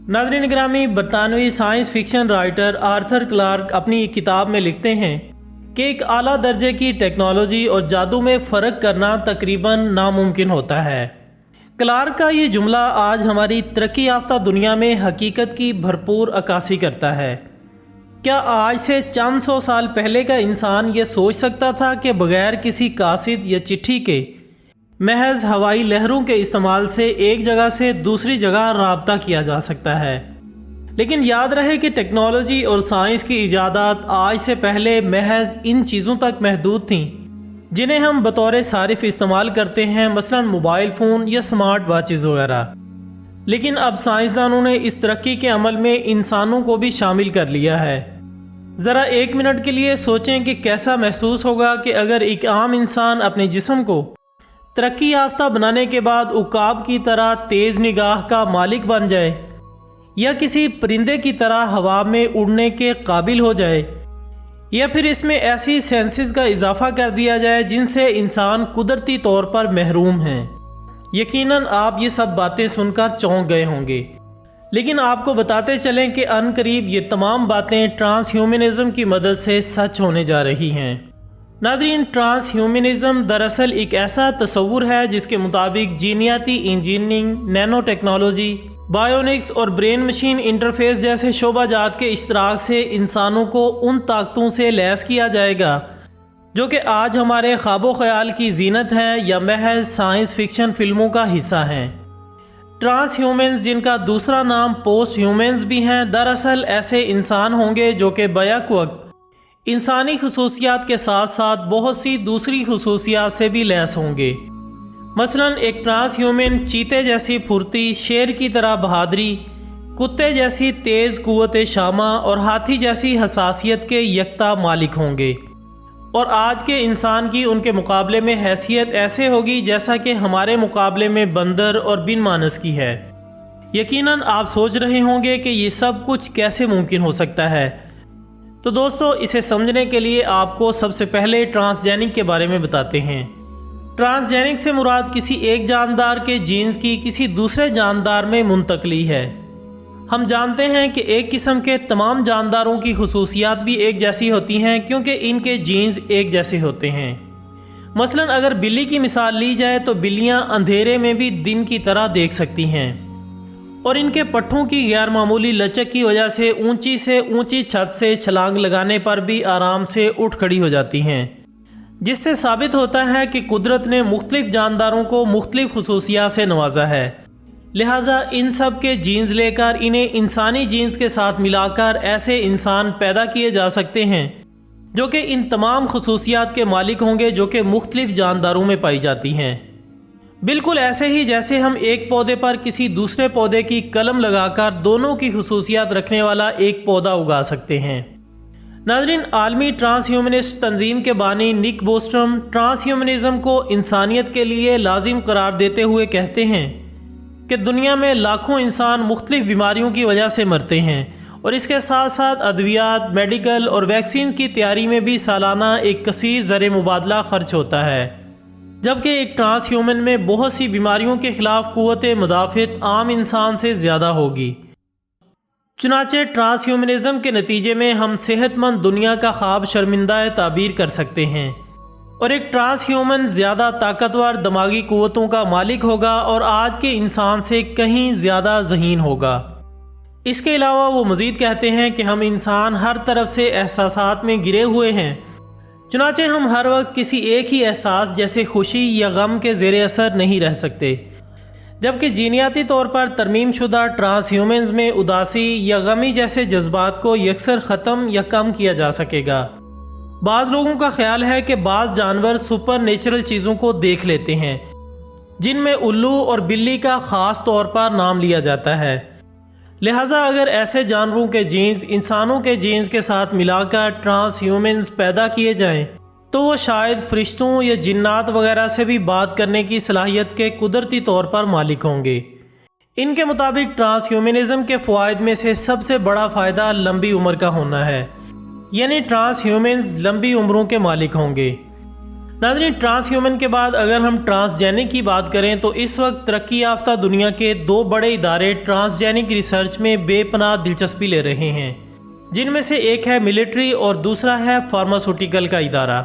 नाज़रीन ग्रामी, बरतानवी science fiction writer Arthur Clarke अपनी एक किताब में लिखते हैं कि एक आला दर्जे की टेक्नोलॉजी और जादू में फ़र्क करना तकरीबन नामुमकिन होता है। क्लार्क का ये जुमला आज हमारी तरक्की याफ्ता दुनिया में हकीकत की भरपूर अक्कासी करता है। क्या आज से चंद सौ साल पहले का इंसान ये सोच सकता था कि बग़ैर किसी कासिद या चिट्ठी के महज हवाई लहरों के इस्तेमाल से एक जगह से दूसरी जगह राब्ता किया जा सकता है? लेकिन याद रहे कि टेक्नोलॉजी और साइंस की इजादात आज से पहले महज इन चीज़ों तक महदूद थीं जिन्हें हम बतौर सारिफ इस्तेमाल करते हैं, मसलन मोबाइल फ़ोन या स्मार्ट वॉचेज़ वगैरह। लेकिन अब साइंसदानों ने इस तरक्की के अमल में इंसानों को भी शामिल कर लिया है। ज़रा एक मिनट के लिए सोचें कि कैसा महसूस होगा कि अगर एक आम इंसान अपने जिस्म को तरक्की याफ्ता बनाने के बाद उकाब की तरह तेज़ निगाह का मालिक बन जाए या किसी परिंदे की तरह हवा में उड़ने के काबिल हो जाए, या फिर इसमें ऐसी सेंसेस का इजाफा कर दिया जाए जिनसे इंसान कुदरती तौर पर महरूम हैं। यकीनन आप ये सब बातें सुनकर चौंक गए होंगे, लेकिन आपको बताते चलें कि अनकरीब ये तमाम बातें ट्रांसह्यूमनिज़म की मदद से सच होने जा रही हैं। नाज़रीन, ट्रांसह्यूमनिज़म दरअसल एक ऐसा तस्वुर है जिसके मुताबिक जीनियाती इंजीनियरिंग, नैनो टेक्नोलॉजी, बायोनिक्स और ब्रेन मशीन इंटरफेस जैसे शोबाजात के इश्तराक से इंसानों को उन ताकतों से लैस किया जाएगा जो कि आज हमारे ख्वाबो ख्याल की जीनत हैं या महज साइंस फिक्शन फिल्मों का हिस्सा हैं। ट्रांसह्यूमन्स, जिनका दूसरा नाम पोस्ट ह्यूमन्स भी हैं, दरअसल ऐसे इंसान होंगे जो कि बैक वक्त इंसानी खसूसियात के साथ साथ बहुत सी दूसरी खसूसियात से भी लैस होंगे। मसलन एक ट्रांसह्यूमन चीते जैसी फुर्ती, शेर की तरह बहादुरी, कुत्ते जैसी तेज़ कुव्वत शामा और हाथी जैसी हसासियत के यकता मालिक होंगे, और आज के इंसान की उनके मुकाबले में हैसियत ऐसे होगी जैसा कि हमारे मुकाबले में बंदर और बिन मानस की है। यकीनन आप सोच रहे होंगे कि ये सब कुछ कैसे मुमकिन हो सकता है। तो दोस्तों, इसे समझने के लिए आपको सबसे पहले ट्रांसजेनिक के बारे में बताते हैं। ट्रांसजेनिक से मुराद किसी एक जानदार के जीन्स की किसी दूसरे जानदार में मुंतकली है। हम जानते हैं कि एक किस्म के तमाम जानदारों की खुसूसियात भी एक जैसी होती हैं क्योंकि इनके जीन्स एक जैसे होते हैं। मसलन अगर बिल्ली की मिसाल ली जाए तो बिल्लियां अंधेरे में भी दिन की तरह देख सकती हैं, और इनके पट्ठों की गैर मामूली लचक की वजह से ऊंची छत से छलांग लगाने पर भी आराम से उठ खड़ी हो जाती हैं, जिससे साबित होता है कि कुदरत ने मुख्तलिफ जानदारों को मुख्तलिफ खुसूसियात से नवाजा है। लिहाजा इन सब के जीन्स लेकर इन्हें इंसानी जीन्स के साथ मिलाकर ऐसे इंसान पैदा किए जा सकते हैं जो कि इन तमाम खुसूसियात के मालिक होंगे जो कि मुख्तलिफ जानदारों में पाई जाती हैं। बिल्कुल ऐसे ही जैसे हम एक पौधे पर किसी दूसरे पौधे की कलम लगाकर दोनों की खुसूसियात रखने वाला एक पौधा उगा सकते हैं। नाज़रीन, आलमी ट्रांसह्यूमनिस्ट तंजीम के बानी निक बोस्ट्रम ट्रांसह्यूमनिज़म को इंसानियत के लिए लाजिम करार देते हुए कहते हैं कि दुनिया में लाखों इंसान मुख्तलिफ बीमारियों की वजह से मरते हैं, और इसके साथ साथ अद्वियात, मेडिकल और वैक्सीन की तैयारी में भी सालाना एक कसीर ज़र मुबादला खर्च होता है, जबकि एक ट्रांसह्यूमन में बहुत सी बीमारियों के खिलाफ कुव्वत मुदाफ़त आम इंसान से ज़्यादा होगी। चुनाचे ट्रांसह्यूमनिज़म के नतीजे में हम सेहतमंद दुनिया का ख्वाब शर्मिंदा ताबीर कर सकते हैं, और एक ट्रांसह्यूमन ज़्यादा ताकतवर दिमागी कुव्वतों का मालिक होगा और आज के इंसान से कहीं ज़्यादा ज़हीन होगा। इसके अलावा वो मज़ीद कहते हैं कि हम इंसान हर तरफ से एहसासात में गिरे हुए हैं, चुनाचे हम हर वक्त किसी एक ही एहसास जैसे खुशी या गम के ज़ेरे असर नहीं रह सकते, जबकि जीनियाती तौर पर तरमीम शुदा ट्रांसह्यूमन्स में उदासी या गमी जैसे जज्बात को यकसर ख़त्म या कम किया जा सकेगा। बाज़ लोगों का ख्याल है कि बाज़ जानवर सुपर नेचुरल चीज़ों को देख लेते हैं, जिनमें उल्लू और बिल्ली का ख़ास तौर पर नाम लिया जाता है। लिहाजा अगर ऐसे जानवरों के जीन्स इंसानों के जीन्स के साथ मिलाकर ट्रांसह्यूमन्स पैदा किए जाएं, तो वो शायद फरिश्तों या जिन्नात वगैरह से भी बात करने की सलाहियत के कुदरती तौर पर मालिक होंगे। इनके मुताबिक ट्रांसह्यूमनिज़म के फ़वाइद में से सबसे बड़ा फ़ायदा लंबी उम्र का होना है, यानी ट्रांसह्यूमन्स लंबी उम्रों के मालिक होंगे। ناظرین، ٹرانس ہیومن کے بعد اگر ہم ٹرانسجینک کی بات کریں تو اس وقت ترقی یافتہ دنیا کے 2 بڑے ادارے ٹرانسجینک ریسرچ میں بے پناہ دلچسپی لے رہے ہیں، جن میں سے ایک ہے ملٹری اور دوسرا ہے فارماسوٹیکل کا ادارہ۔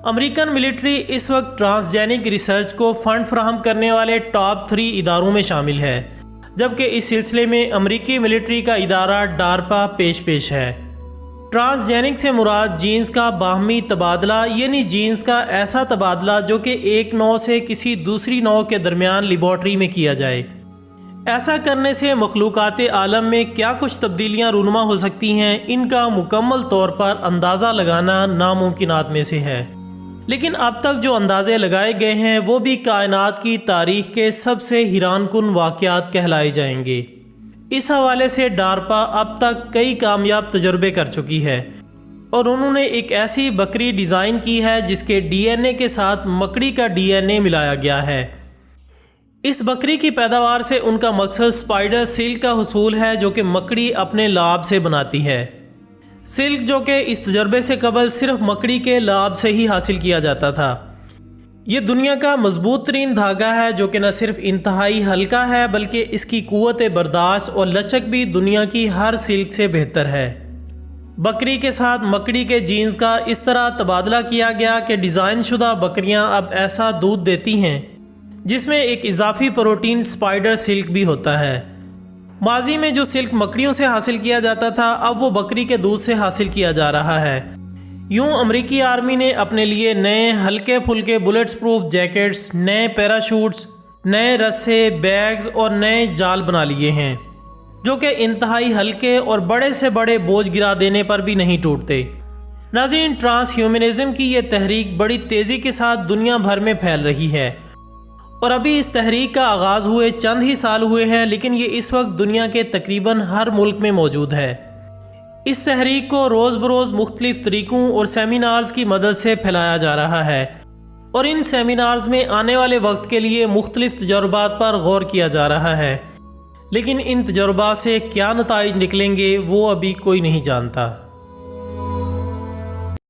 امریکن ملٹری اس وقت ٹرانسجینک ریسرچ کو فنڈ فراہم کرنے والے ٹاپ 3 اداروں میں شامل ہے، جبکہ اس سلسلے میں امریکی ملٹری کا ادارہ ڈارپا پیش ہے۔ ٹرانسجینک سے مراد جینز کا باہمی تبادلہ، یعنی جینز کا ایسا تبادلہ جو کہ ایک نوع سے کسی دوسری نوع کے درمیان لیبارٹری میں کیا جائے۔ ایسا کرنے سے مخلوقات عالم میں کیا کچھ تبدیلیاں رونما ہو سکتی ہیں، ان کا مکمل طور پر اندازہ لگانا ناممکنات میں سے ہے، لیکن اب تک جو اندازے لگائے گئے ہیں وہ بھی کائنات کی تاریخ کے سب سے حیران کن واقعات کہلائے جائیں گے۔ اس حوالے سے ڈارپا اب تک کئی کامیاب تجربے کر چکی ہے، اور انہوں نے ایک ایسی بکری ڈیزائن کی ہے جس کے ڈی این اے کے ساتھ مکڑی کا ڈی این اے ملایا گیا ہے۔ اس بکری کی پیداوار سے ان کا مقصد سپائڈر سلک کا حصول ہے، جو کہ مکڑی اپنے لعاب سے بناتی ہے۔ سلک جو کہ اس تجربے سے قبل صرف مکڑی کے لعاب سے ہی حاصل کیا جاتا تھا۔ یہ دنیا کا مضبوط ترین دھاگا ہے جو کہ نہ صرف انتہائی ہلکا ہے بلکہ اس کی قوت برداشت اور لچک بھی دنیا کی ہر سلک سے بہتر ہے۔ بکری کے ساتھ مکڑی کے جینز کا اس طرح تبادلہ کیا گیا کہ ڈیزائن شدہ بکریاں اب ایسا دودھ دیتی ہیں جس میں ایک اضافی پروٹین سپائڈر سلک بھی ہوتا ہے۔ ماضی میں جو سلک مکڑیوں سے حاصل کیا جاتا تھا اب وہ بکری کے دودھ سے حاصل کیا جا رہا ہے۔ یوں امریکی آرمی نے اپنے لیے نئے ہلکے پھلکے بلٹس پروف جیکٹس، نئے پیراشوٹس، نئے رسے، بیگز اور نئے جال بنا لیے ہیں، جو کہ انتہائی ہلکے اور بڑے سے بڑے بوجھ گرا دینے پر بھی نہیں ٹوٹتے۔ ناظرین، ٹرانس ہیومنزم کی یہ تحریک بڑی تیزی کے ساتھ دنیا بھر میں پھیل رہی ہے، اور ابھی اس تحریک کا آغاز ہوئے چند ہی سال ہوئے ہیں، لیکن یہ اس وقت دنیا کے تقریباً ہر ملک میں موجود ہے۔ اس تحریک کو روز بروز مختلف طریقوں اور سیمینارز کی مدد سے پھیلایا جا رہا ہے، اور ان سیمینارز میں آنے والے وقت کے لیے مختلف تجربات پر غور کیا جا رہا ہے، لیکن ان تجربات سے کیا نتائج نکلیں گے وہ ابھی کوئی نہیں جانتا۔